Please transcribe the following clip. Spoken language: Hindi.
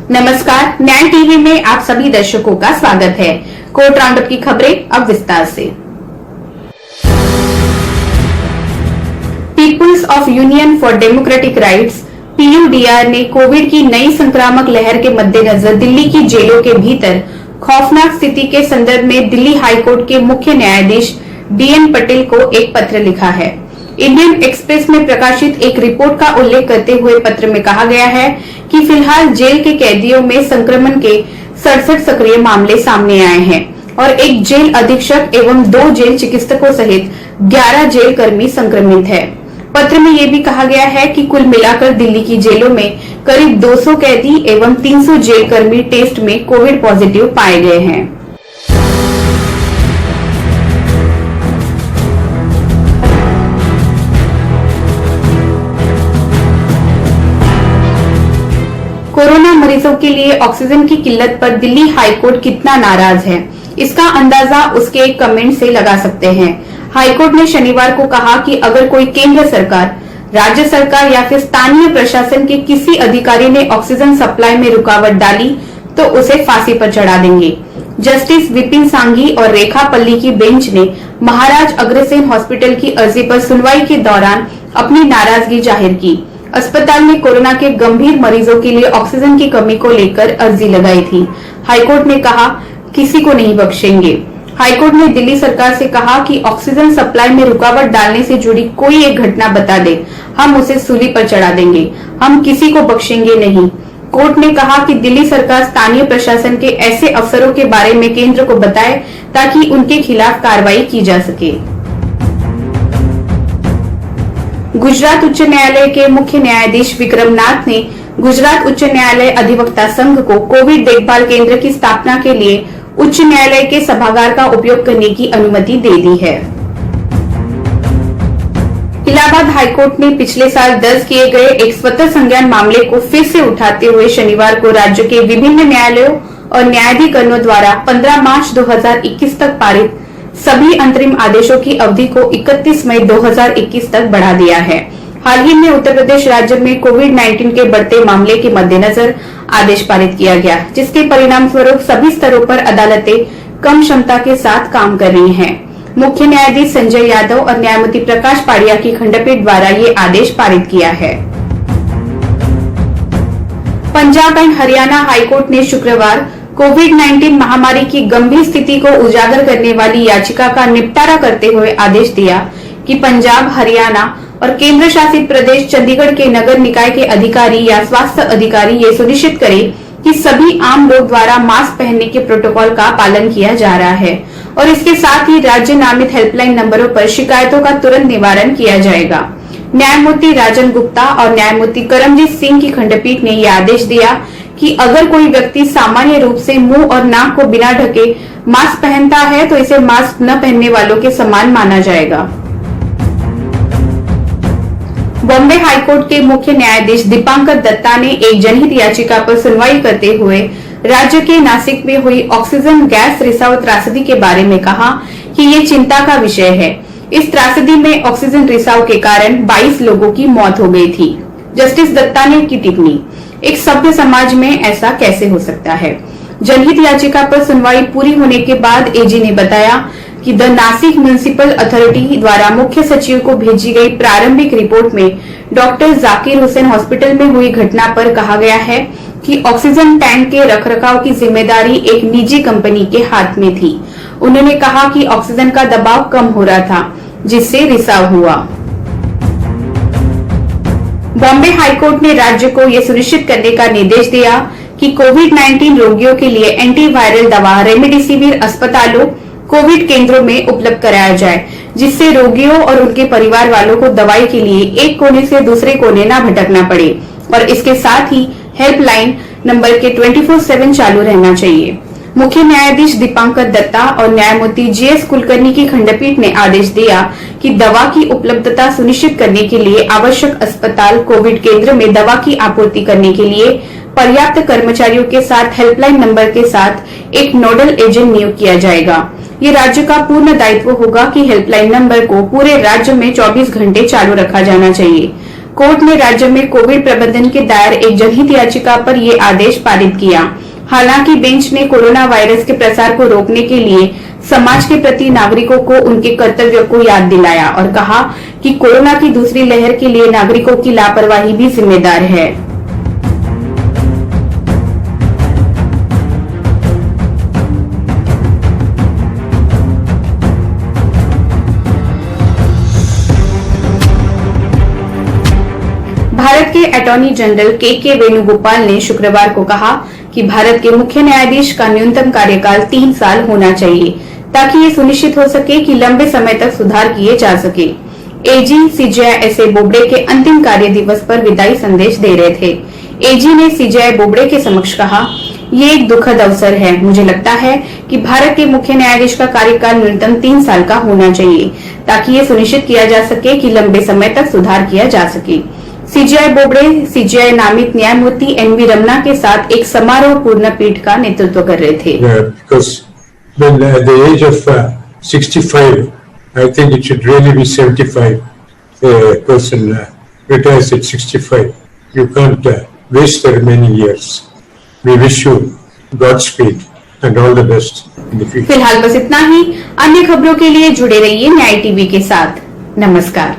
नमस्कार, न्याय टीवी में आप सभी दर्शकों का स्वागत है। कोर्ट राउंडअप की खबरें अब विस्तार से। Peoples of union for democratic rights (PUDR) ने कोविड की नई संक्रामक लहर के मद्देनजर दिल्ली की जेलों के भीतर खौफनाक स्थिति के संदर्भ में दिल्ली हाईकोर्ट के मुख्य न्यायाधीश DN पटेल को एक पत्र लिखा है। इंडियन एक्सप्रेस में प्रकाशित एक रिपोर्ट का उल्लेख करते हुए पत्र में कहा गया है कि फिलहाल जेल के कैदियों में संक्रमण के 67 सक्रिय मामले सामने आए हैं और एक जेल अधीक्षक एवं 2 जेल चिकित्सकों सहित 11 जेल कर्मी संक्रमित है। पत्र में यह भी कहा गया है कि कुल मिलाकर दिल्ली की जेलों में करीब 200 कैदी एवं 300 जेल कर्मी टेस्ट में कोविड पॉजिटिव पाए गए हैं। कोरोना मरीजों के लिए ऑक्सीजन की किल्लत पर दिल्ली हाईकोर्ट कितना नाराज है, इसका अंदाजा उसके एक कमेंट से लगा सकते हैं। हाईकोर्ट ने शनिवार को कहा कि अगर कोई केंद्र सरकार, राज्य सरकार या फिर स्थानीय प्रशासन के किसी अधिकारी ने ऑक्सीजन सप्लाई में रुकावट डाली तो उसे फांसी पर चढ़ा देंगे। जस्टिस विपिन सांघी और रेखा पल्ली की बेंच ने महाराज अग्रसेन हॉस्पिटल की अर्जी पर सुनवाई के दौरान अपनी नाराजगी जाहिर की। अस्पताल में कोरोना के गंभीर मरीजों के लिए ऑक्सीजन की कमी को लेकर अर्जी लगाई थी। हाईकोर्ट ने कहा, किसी को नहीं बख्शेंगे। हाईकोर्ट ने दिल्ली सरकार से कहा कि ऑक्सीजन सप्लाई में रुकावट डालने से जुड़ी कोई एक घटना बता दे, हम उसे सूली पर चढ़ा देंगे, हम किसी को बख्शेंगे नहीं। कोर्ट ने कहा कि दिल्ली सरकार स्थानीय प्रशासन के ऐसे अफसरों के बारे में केंद्र को बताए ताकि उनके खिलाफ कार्रवाई की जा सके। गुजरात उच्च न्यायालय के मुख्य न्यायाधीश विक्रम नाथ ने गुजरात उच्च न्यायालय अधिवक्ता संघ को कोविड देखभाल केंद्र की स्थापना के लिए उच्च न्यायालय के सभागार का उपयोग करने की अनुमति दे दी है। इलाहाबाद हाईकोर्ट ने पिछले साल दर्ज किए गए एक स्वतः संज्ञान मामले को फिर से उठाते हुए शनिवार को राज्य के विभिन्न न्यायालयों और न्यायाधिकरणों द्वारा 15 मार्च 2021 तक पारित सभी अंतरिम आदेशों की अवधि को 31 मई 2021 तक बढ़ा दिया है। हाल ही में उत्तर प्रदेश राज्य में कोविड-19 के बढ़ते मामले के मद्देनजर आदेश पारित किया गया, जिसके परिणाम स्वरूप सभी स्तरों पर अदालतें कम क्षमता के साथ काम कर रही हैं। मुख्य न्यायाधीश संजय यादव और न्यायमूर्ति प्रकाश पाड़िया की खंडपीठ द्वारा ये आदेश पारित किया है। पंजाब एंड हरियाणा हाईकोर्ट ने शुक्रवार कोविड-19 महामारी की गंभीर स्थिति को उजागर करने वाली याचिका का निपटारा करते हुए आदेश दिया कि पंजाब, हरियाणा और केंद्र शासित प्रदेश चंडीगढ़ के नगर निकाय के अधिकारी या स्वास्थ्य अधिकारी ये सुनिश्चित करें कि सभी आम लोग द्वारा मास्क पहनने के प्रोटोकॉल का पालन किया जा रहा है और इसके साथ ही राज्य नामित हेल्पलाइन नंबरों पर शिकायतों का तुरंत निवारण किया जाएगा। न्यायमूर्ति राजन गुप्ता और न्यायमूर्ति करमजीत सिंह की खंडपीठ ने यह आदेश दिया कि अगर कोई व्यक्ति सामान्य रूप से मुंह और नाक को बिना ढके मास्क पहनता है तो इसे मास्क न पहनने वालों के समान माना जाएगा। बॉम्बे हाईकोर्ट के मुख्य न्यायाधीश दीपांकर दत्ता ने एक जनहित याचिका पर सुनवाई करते हुए राज्य के नासिक में हुई ऑक्सीजन गैस रिसाव त्रासदी के बारे में कहा कि ये चिंता का विषय है। इस त्रासदी में ऑक्सीजन रिसाव के कारण 22 लोगों की मौत हो गई थी। जस्टिस दत्ता ने की टिप्पणी, एक सभ्य समाज में ऐसा कैसे हो सकता है। जनहित याचिका पर सुनवाई पूरी होने के बाद एजी ने बताया कि द नासिक म्युनिसिपल अथॉरिटी द्वारा मुख्य सचिव को भेजी गई प्रारंभिक रिपोर्ट में डॉक्टर जाकिर हुसैन हॉस्पिटल में हुई घटना पर कहा गया है कि ऑक्सीजन टैंक के रखरखाव की जिम्मेदारी एक निजी कंपनी के हाथ में थी। उन्होंने कहा कि ऑक्सीजन का दबाव कम हो रहा था, जिससे रिसाव हुआ। बॉम्बे हाईकोर्ट ने राज्य को यह सुनिश्चित करने का निर्देश दिया कि कोविड-19 रोगियों के लिए एंटीवायरल दवा रेमडेसिविर अस्पतालों, कोविड केंद्रों में उपलब्ध कराया जाए, जिससे रोगियों और उनके परिवार वालों को दवाई के लिए एक कोने से दूसरे कोने न भटकना पड़े और इसके साथ ही हेल्पलाइन नंबर के 24/7 चालू रहना चाहिए। मुख्य न्यायाधीश दीपांकर दत्ता और न्यायमूर्ति GS कुलकर्णी की खंडपीठ ने आदेश दिया कि दवा की उपलब्धता सुनिश्चित करने के लिए आवश्यक अस्पताल, कोविड केंद्र में दवा की आपूर्ति करने के लिए पर्याप्त कर्मचारियों के साथ हेल्पलाइन नंबर के साथ एक नोडल एजेंट नियुक्त किया जाएगा। ये राज्य का पूर्ण दायित्व होगा कि हेल्पलाइन नंबर को पूरे राज्य में 24 घंटे चालू रखा जाना चाहिए। कोर्ट ने राज्य में कोविड प्रबंधन के दायर एक जनहित याचिका पर ये आदेश पारित किया। हालांकि बेंच ने कोरोना वायरस के प्रसार को रोकने के लिए समाज के प्रति नागरिकों को उनके कर्तव्यों को याद दिलाया और कहा कि कोरोना की दूसरी लहर के लिए नागरिकों की लापरवाही भी जिम्मेदार है। भारत के अटॉर्नी जनरल के वेणुगोपाल ने शुक्रवार को कहा कि भारत के मुख्य न्यायाधीश का न्यूनतम कार्यकाल 3 साल होना चाहिए ताकि ये सुनिश्चित हो सके कि लंबे समय तक सुधार किए जा सके। एजी सीजेआई एस ए बोबडे के अंतिम कार्य दिवस पर विदाई संदेश दे रहे थे। एजी ने सीजेआई बोबडे के समक्ष कहा, ये एक दुखद अवसर है। मुझे लगता है कि भारत के मुख्य न्यायाधीश का कार्यकाल न्यूनतम 3 साल का होना चाहिए ताकि ये सुनिश्चित किया जा सके कि लंबे समय तक सुधार किया जा सके। सीजेआई बोबडे सीजेआई नामित न्यायमूर्ति एनवी रमना के साथ एक समारोहपूर्ण पीठ का नेतृत्व कर रहे थे। When at the age of 65, I think it should really be 75. A person retires at 65. You can't waste the remaining years. We wish you Godspeed and all the best in the future. फिलहाल बस इतना ही। अन्य खबरों के लिए जुड़े रहिए न्याय टीवी के साथ। नमस्कार।